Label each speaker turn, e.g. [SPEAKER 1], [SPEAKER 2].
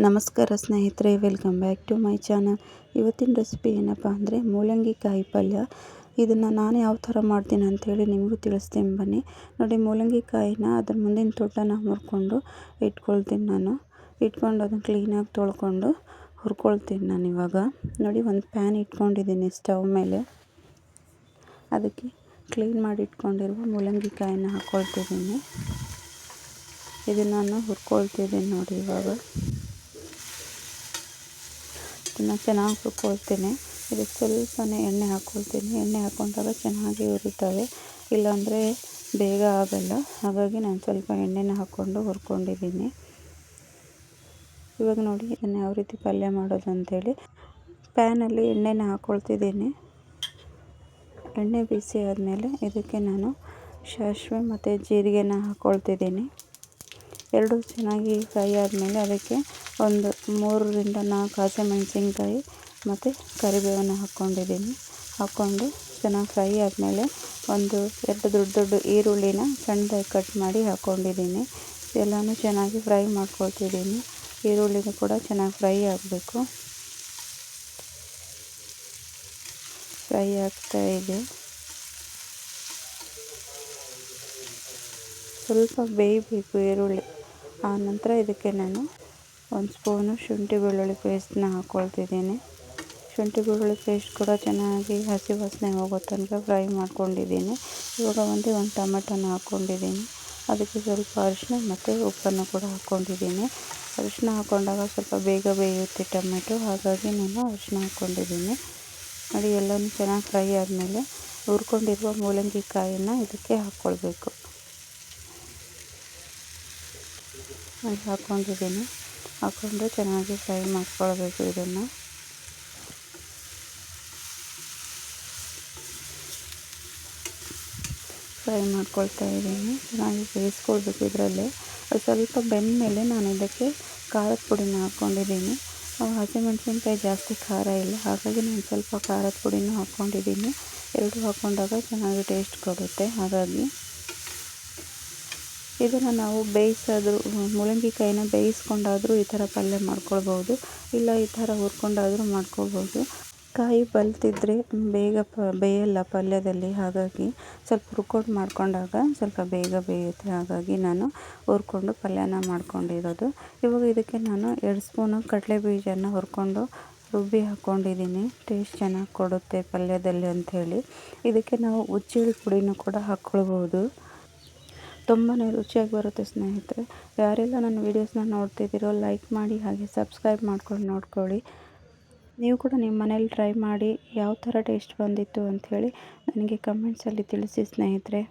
[SPEAKER 1] ನಮಸ್ಕಾರ ಸ್ನೇಹಿತರೆ, welcome back to my channel. ಇವತ್ತಿನ ರೆಸಿಪಿ ಏನಪ್ಪ ಅಂದರೆ ಮೂಲಂಗಿ ಕಾಯಿ ಪಲ್ಯ. ಇದನ್ನು ನಾನು ಯಾವ ಥರ ಮಾಡ್ತೀನಿ ಅಂಥೇಳಿ ನಿಮಗೂ ತಿಳಿಸ್ತೀನಿ ಬನ್ನಿ. ನೋಡಿ, ಮೂಲಂಗಿ ಕಾಯಿನ ಅದ್ರ ಮುಂದಿನ ತೊಟ್ಟನ್ನು ಮುರ್ಕೊಂಡು ಇಟ್ಕೊಳ್ತೀನಿ. ಇಟ್ಕೊಂಡು ಅದನ್ನು ಕ್ಲೀನಾಗಿ ತೊಳ್ಕೊಂಡು ಹುರ್ಕೊಳ್ತೀನಿ ನಾನು. ಇವಾಗ ನೋಡಿ, ಒಂದು ಪ್ಯಾನ್ ಇಟ್ಕೊಂಡಿದ್ದೀನಿ ಸ್ಟವ್ ಮೇಲೆ. ಅದಕ್ಕೆ ಕ್ಲೀನ್ ಮಾಡಿ ಇಟ್ಕೊಂಡಿರುವ ಮೂಲಂಗಿ ಕಾಯಿನ ಹಾಕ್ಕೊಳ್ತಿದ್ದೀನಿ. ಇದನ್ನು ನಾನು ಹುರ್ಕೊಳ್ತಿದ್ದೀನಿ ನೋಡಿ. ಇವಾಗ ಇದನ್ನು ಚೆನ್ನಾಗಿ ಹುರ್ಕೊಳ್ತೀನಿ. ಇದಕ್ಕೆ ಸ್ವಲ್ಪನೇ ಎಣ್ಣೆ ಹಾಕ್ಕೊಳ್ತೀನಿ. ಎಣ್ಣೆ ಹಾಕ್ಕೊಂಡಾಗ ಚೆನ್ನಾಗಿ ಉರಿತವೆ, ಇಲ್ಲಾಂದರೆ ಬೇಗ ಆಗಲ್ಲ. ಹಾಗಾಗಿ ನಾನು ಸ್ವಲ್ಪ ಎಣ್ಣೆನ ಹಾಕ್ಕೊಂಡು ಹುರ್ಕೊಂಡಿದ್ದೀನಿ. ಇವಾಗ ನೋಡಿ, ಇದನ್ನು ಯಾವ ರೀತಿ ಪಲ್ಯ ಮಾಡೋದು ಅಂಥೇಳಿ ಪ್ಯಾನಲ್ಲಿ ಎಣ್ಣೆನ ಹಾಕ್ಕೊಳ್ತಿದ್ದೀನಿ. ಎಣ್ಣೆ ಬಿಸಿ ಆದಮೇಲೆ ಇದಕ್ಕೆ ನಾನು ಸಾಸಿವೆ ಮತ್ತು ಜೀರಿಗೆನ ಹಾಕ್ಕೊಳ್ತಿದ್ದೀನಿ. ಎರಡು ಚೆನ್ನಾಗಿ ಫ್ರೈ ಆದಮೇಲೆ ಅದಕ್ಕೆ ಒಂದು 3ರಿಂದ 4 ಹಸಿಮೆಣಸಿನ್ಕಾಯಿ ಮತ್ತು ಕರಿಬೇವನ್ನು ಹಾಕ್ಕೊಂಡಿದ್ದೀನಿ. ಹಾಕ್ಕೊಂಡು ಚೆನ್ನಾಗಿ ಫ್ರೈ ಆದಮೇಲೆ ಒಂದು 2 ದೊಡ್ಡ ಈರುಳ್ಳಿನ ಸಣ್ಣದಾಗಿ ಕಟ್ ಮಾಡಿ ಹಾಕ್ಕೊಂಡಿದ್ದೀನಿ. ಎಲ್ಲನೂ ಚೆನ್ನಾಗಿ ಫ್ರೈ ಮಾಡ್ಕೊಳ್ತಿದ್ದೀನಿ. ಈರುಳ್ಳಿನೂ ಕೂಡ ಚೆನ್ನಾಗಿ ಫ್ರೈ ಆಗಬೇಕು. ಫ್ರೈ ಆಗ್ತಾಯಿದೆ. ಸ್ವಲ್ಪ ಬೇಯಬೇಕು ಈರುಳ್ಳಿ. ಆ ನಂತರ ಇದಕ್ಕೆ ನಾನು 1 ಸ್ಪೂನು ಶುಂಠಿ ಬೆಳ್ಳುಳ್ಳಿ ಪೇಸ್ಟನ್ನ ಹಾಕ್ಕೊಳ್ತಿದ್ದೀನಿ. ಶುಂಠಿ ಬೆಳ್ಳುಳ್ಳಿ ಪೇಸ್ಟ್ ಕೂಡ ಚೆನ್ನಾಗಿ ಹಸಿ ವಾಸನೆ ಹೋಗೋ ತನಕ ಫ್ರೈ ಮಾಡ್ಕೊಂಡಿದ್ದೀನಿ. ಇವಾಗ ಒಂದು ಟೊಮೆಟೊನ ಹಾಕ್ಕೊಂಡಿದ್ದೀನಿ. ಅದಕ್ಕೆ ಸ್ವಲ್ಪ ಅರಿಶಿನ ಮತ್ತು ಉಪ್ಪನ್ನು ಕೂಡ ಹಾಕ್ಕೊಂಡಿದ್ದೀನಿ. ಅರಿಶಿನ ಹಾಕ್ಕೊಂಡಾಗ ಸ್ವಲ್ಪ ಬೇಗ ಬೇಯುತ್ತೆ ಟೊಮೆಟೊ, ಹಾಗಾಗಿ ನಾನು ಅರಿಶಿನ ಹಾಕ್ಕೊಂಡಿದ್ದೀನಿ. ನೋಡಿ, ಎಲ್ಲನೂ ಚೆನ್ನಾಗಿ ಫ್ರೈ ಆದಮೇಲೆ ಹುರ್ಕೊಂಡಿರುವ ಮೂಲಂಗಿ ಕಾಯಿನ ಇದಕ್ಕೆ ಹಾಕ್ಕೊಳ್ಬೇಕು. ಹಾಕ್ಕೊಂಡಿದ್ದೀನಿ. ಹಾಕ್ಕೊಂಡು ಚೆನ್ನಾಗಿ ಫ್ರೈ ಮಾಡ್ಕೊಳ್ಬೇಕು. ಇದನ್ನು ಫ್ರೈ ಮಾಡ್ಕೊಳ್ತಾ ಇದ್ದೀನಿ. ಚೆನ್ನಾಗಿ ಬೇಯಿಸ್ಕೊಳ್ಬೇಕು ಇದರಲ್ಲೇ. ಅದು ಸ್ವಲ್ಪ ಬೆಂದ ಮೇಲೆ ನಾನು ಇದಕ್ಕೆ ಖಾರದ ಪುಡಿನ ಹಾಕ್ಕೊಂಡಿದ್ದೀನಿ. ಹಸಿಮೆಣಸಿನ್ಕಾಯಿ ಜಾಸ್ತಿ ಖಾರ ಇಲ್ಲ, ಹಾಗಾಗಿ ನಾನು ಸ್ವಲ್ಪ ಖಾರದ ಪುಡಿನೂ ಹಾಕ್ಕೊಂಡಿದ್ದೀನಿ. ಎರಡು ಹಾಕ್ಕೊಂಡಾಗ ಚೆನ್ನಾಗಿ ಟೇಸ್ಟ್ ಕೊಡುತ್ತೆ. ಹಾಗಾಗಿ ಇದನ್ನು ನಾವು ಮೂಲಂಗಿ ಕಾಯಿನ ಬೇಯಿಸ್ಕೊಂಡಾದರೂ ಈ ಥರ ಪಲ್ಯ ಮಾಡ್ಕೊಳ್ಬೋದು, ಇಲ್ಲ ಈ ಥರ ಹುರ್ಕೊಂಡಾದರೂ ಮಾಡ್ಕೊಳ್ಬೋದು. ಕಾಯಿ ಬಲ್ತಿದ್ರೆ ಬೇಗ ಬೇಯಲ್ಲ ಪಲ್ಯದಲ್ಲಿ, ಹಾಗಾಗಿ ಸ್ವಲ್ಪ ಹುರ್ಕೊಂಡು ಮಾಡ್ಕೊಂಡಾಗ ಸ್ವಲ್ಪ ಬೇಗ ಬೇಯುತ್ತೆ. ಹಾಗಾಗಿ ನಾನು ಹುರ್ಕೊಂಡು ಪಲ್ಯನ ಮಾಡ್ಕೊಂಡಿರೋದು. ಇವಾಗ ಇದಕ್ಕೆ ನಾನು 2 ಸ್ಪೂನು ಕಡಲೆಬೀಜನ ಹುರ್ಕೊಂಡು ರುಬ್ಬಿ ಹಾಕ್ಕೊಂಡಿದ್ದೀನಿ. ಟೇಸ್ಟ್ ಚೆನ್ನಾಗಿ ಕೊಡುತ್ತೆ ಪಲ್ಯದಲ್ಲಿ ಅಂಥೇಳಿ. ಇದಕ್ಕೆ ನಾವು ಹುಚ್ಚೆಳ್ಳು ಪುಡಿನೂ ಕೂಡ ಹಾಕ್ಕೊಳ್ಬೋದು. ತುಂಬಾ ರುಚಿಯಾಗಿ ಬರುತ್ತೆ ಸ್ನೇಹಿತರೆ. ಯಾರೆಲ್ಲ ನನ್ನ ವೀಡಿಯೋಸ್ನ ನೋಡ್ತಿದ್ದೀರೋ ಲೈಕ್ ಮಾಡಿ, ಹಾಗೆ ಸಬ್ಸ್ಕ್ರೈಬ್ ಮಾಡ್ಕೊಂಡು ನೋಡ್ಕೊಳ್ಳಿ. ನೀವು ಕೂಡ ನಿಮ್ಮ ಮನೇಲಿ ಟ್ರೈ ಮಾಡಿ ಯಾವ ಥರ ಟೇಸ್ಟ್ ಬಂದಿತ್ತು ಅಂಥೇಳಿ ನನಗೆ ಕಮೆಂಟ್ಸಲ್ಲಿ ತಿಳಿಸಿ ಸ್ನೇಹಿತರೆ.